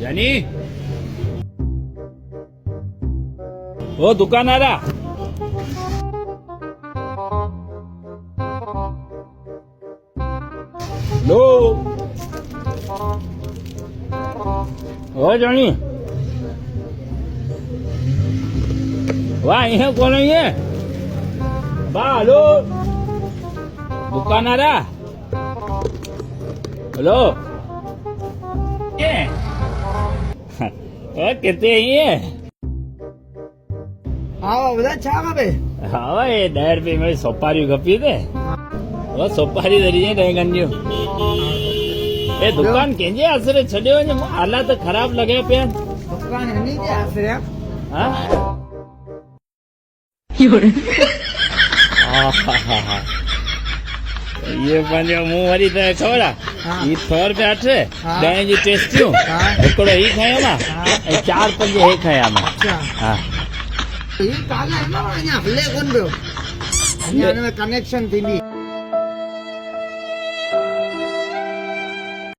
જાની ઓ દુકાનારા લો ઓ જાની વાહ અહીંયા કોણ અહીંયા બા હલો દુકાનારા હલો કેતે અહીંયા આવો બધા ચા આપે હા એ 10 રૂપિયા મેં સોપારી ગપી દે ઓ સોપારી દરી છે ગંજ્યો એ દુકાન કેજે આસરે છડ્યો ને હાલાત ખરાબ લગે પે દુકાન એની જે આશરે હા ये पंहिंजो मुंह वरी त खबरा ई 100 रुपया अठे 10 जी टेस्टियूं हिकिड़ो ही खयो मां ऐं 4-5 हे खया मां અચ્છા હા એ કાલે એમાં અહીંયા હલે કોણ બ્યો અહીંયા કનેક્શન થીંदी